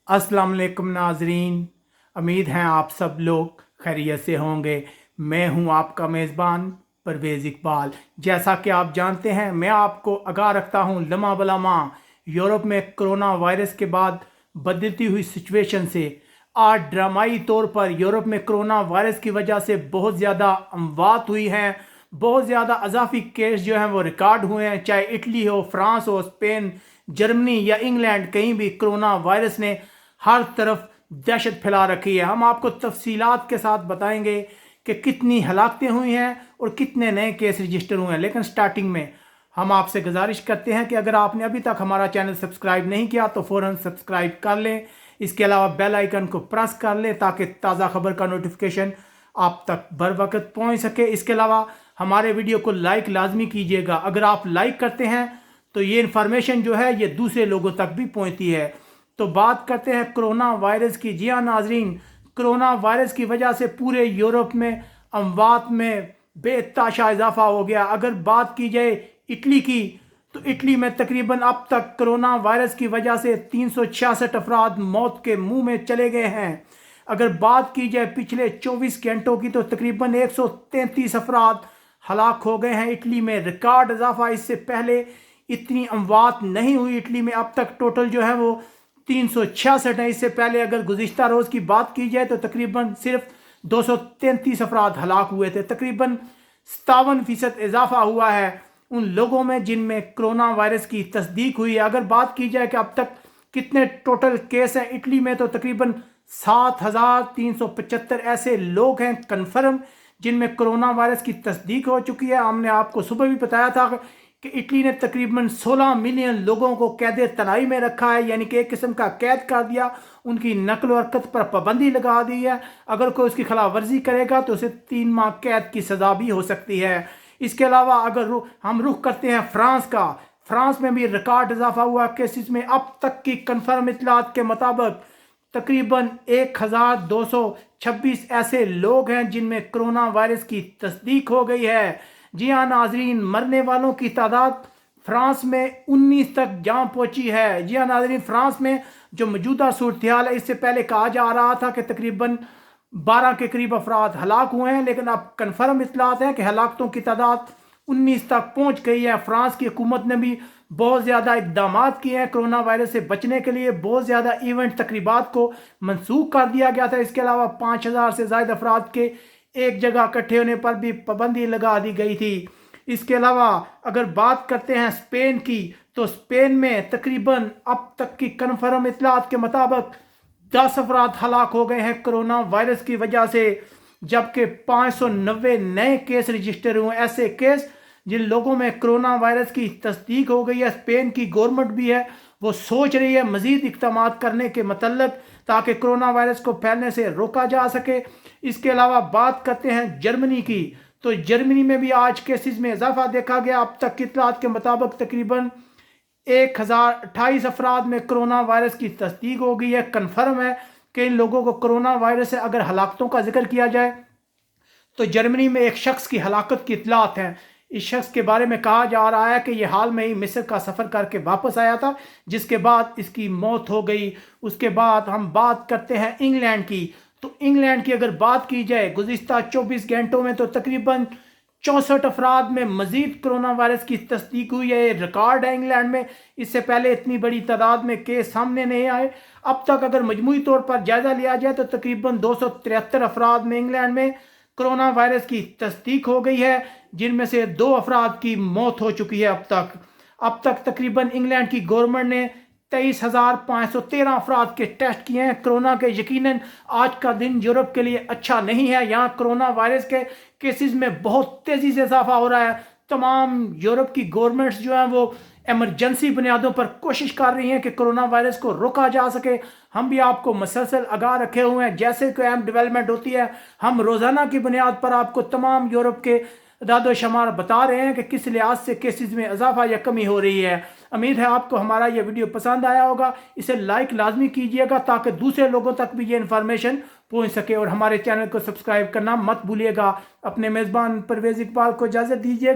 अस्सलाम वालेकुम नाजरीन, उम्मीद है आप सब लोग खैरियत से होंगे। मैं हूं आपका मेज़बान परवेज़ इकबाल। जैसा कि आप जानते हैं, मैं आपको आगाह रखता हूं लम्हा बलम्हा यूरोप में कोरोना वायरस के बाद बदलती हुई सिचुएशन से। आज ड्रामाई तौर पर यूरोप में कोरोना वायरस की वजह से बहुत ज़्यादा अमवात हुई हैं, बहुत ज़्यादा अजाफी केस जो हैं वो रिकॉर्ड हुए हैं। चाहे इटली हो, फ्रांस हो, स्पेन, जर्मनी या इंग्लैंड, कहीं भी कोरोना वायरस ने हर तरफ दहशत फैला रखी है। हम आपको तफसीलात के साथ बताएंगे कि कितनी हलाकतें हुई हैं और कितने नए केस रजिस्टर हुए हैं। लेकिन स्टार्टिंग में हम आपसे गुजारिश करते हैं कि अगर आपने अभी तक हमारा चैनल सब्सक्राइब नहीं किया तो फ़ौरन सब्सक्राइब कर लें। इसके अलावा बेल आइकन को प्रेस कर लें ताकि ताज़ा खबर का नोटिफिकेशन आप तक बर वक्त पहुँच सके। इसके अलावा हमारे वीडियो को लाइक लाजमी कीजिएगा। अगर आप लाइक करते हैं तो ये इन्फॉर्मेशन जो है ये दूसरे लोगों तक भी पहुँचती है। तो बात करते हैं कोरोना वायरस की। जी हाँ नाजरीन, कोरोना वायरस की वजह से पूरे यूरोप में अमवात में बेतहाशा इजाफा हो गया। अगर बात की जाए इटली की, तो इटली में तकरीबन अब तक कोरोना वायरस की वजह से 366 अफराद मौत के मुंह में चले गए हैं। अगर बात की जाए पिछले 24 घंटों की, तो तकरीबन 133 अफराद हलाक हो गए हैं। इटली में रिकॉर्ड इजाफा, इससे पहले इतनी अमवात नहीं हुई इटली में। अब तक टोटल जो है वो 366 है। इससे पहले अगर गुज़िश्ता रोज़ की बात की जाए तो तकरीबन सिर्फ 233 अफराद हलाक हुए थे। तकरीबन 57% इजाफा हुआ है उन लोगों में जिनमें कोरोना वायरस की तस्दीक हुई है। अगर बात की जाए कि अब तक कितने टोटल केस हैं इटली में, तो तकरीबन 7375 ऐसे लोग हैं कन्फर्म जिनमें कोरोना वायरस की तस्दीक हो चुकी है। हमने आपको सुबह भी बताया था कि इटली ने तकरीबन 16 मिलियन लोगों को कैद तनाई में रखा है, यानी कि एक किस्म का कैद कर दिया। उनकी नकल व हरकत पर पाबंदी लगा दी है। अगर कोई उसकी खिलाफ वर्जी करेगा तो उसे 3 माह कैद की सज़ा भी हो सकती है। इसके अलावा अगर हम रुख करते हैं फ्रांस का, फ्रांस में भी रिकॉर्ड इजाफा हुआ केसेस में। अब तक की कन्फर्म इतलात के मुताबिक तकरीबन 1226 ऐसे लोग हैं जिनमें कोरोना वायरस की तस्दीक हो गई है। जी हाँ नाजरीन, मरने वालों की तादाद फ्रांस में 19 तक जा पहुंची है। जी हाँ नाजरीन, फ्रांस में जो मौजूदा सूरत हाल है, इससे पहले कहा जा रहा था कि तकरीबन 12 के करीब अफराद हलाक हुए हैं, लेकिन अब कन्फर्म इतलात है कि हलाकतों की तादाद 19 तक पहुंच गई है। फ्रांस की हुकूमत ने भी बहुत ज़्यादा इकदाम किए हैं कोरोना वायरस से बचने के लिए। बहुत ज़्यादा इवेंट तकरीबात को मनसूख कर दिया गया था। इसके अलावा 5000 से ज़्यादा अफराद के एक जगह इकट्ठे होने पर भी पाबंदी लगा दी गई थी। इसके अलावा अगर बात करते हैं स्पेन की, तो स्पेन में तकरीबन अब तक की कन्फर्म इतलात के मुताबिक 10 अफराद हलाक हो गए हैं कोरोना वायरस की वजह से, जबकि 590 नए केस रजिस्टर हुए। ऐसे केस जिन लोगों में कोरोना वायरस की तस्दीक हो गई है। स्पेन की गवर्नमेंट भी है वो सोच रही है मज़ीद इक़दाम करने के मतलब, ताकि कोरोना वायरस को फैलने से रोका जा सके। इसके अलावा बात करते हैं जर्मनी की, तो जर्मनी में भी आज केसेस में इजाफा देखा गया। अब तक की इतलात के मुताबिक तकरीबन 1028 अफराद में कोरोना वायरस की तस्दीक हो गई है। कन्फर्म है कि इन लोगों को कोरोना वायरस है। अगर हलाकतों का जिक्र किया जाए तो जर्मनी में एक शख्स की हलाकत की इतलात है। इस शख्स के बारे में कहा जा रहा है कि यह हाल में ही मिस्र का सफ़र करके वापस आया था, जिसके बाद इसकी मौत हो गई। उसके बाद हम बात करते हैं इंग्लैंड की, तो इंग्लैंड की अगर बात की जाए गुज़िश्ता 24 घंटों में तो तकरीबन 64 अफराद में मजीद कोरोना वायरस की तस्दीक हुई है। रिकॉर्ड है इंग्लैंड में। इससे पहले इतनी बड़ी तादाद में केस सामने नहीं आए। अब तक अगर मजमूई तौर पर जायजा लिया जाए तो तकरीबन 273 अफराद में इंग्लैंड में कोरोना वायरस की तस्दीक हो गई है, जिनमें से 2 अफराद की मौत हो चुकी है। अब तक तकरीबन इंग्लैंड की गवर्नमेंट ने 23,513 अफराद के टेस्ट किए हैं कोरोना के। यकीनन आज का दिन यूरोप के लिए अच्छा नहीं है। यहाँ कोरोना वायरस के केसेस में बहुत तेज़ी से इजाफा हो रहा है। तमाम यूरोप की गवर्नमेंट्स जो हैं वो एमरजेंसी बुनियादों पर कोशिश कर रही हैं कि कोरोना वायरस को रोका जा सके। हम भी आपको मसलसल आगाह रखे हुए हैं। जैसे कोई अहम डेवलपमेंट होती है, हम रोज़ाना की बुनियाद पर आपको तमाम यूरोप के अदाद शुमार बता रहे हैं कि किस लिहाज से केसेस में इजाफा या कमी हो रही है। उम्मीद है आपको हमारा ये वीडियो पसंद आया होगा। इसे लाइक लाजमी कीजिएगा ताकि दूसरे लोगों तक भी ये इन्फॉर्मेशन पहुंच सके, और हमारे चैनल को सब्सक्राइब करना मत भूलिएगा। अपने मेज़बान परवेज़ इकबाल को इजाज़त दीजिएगा।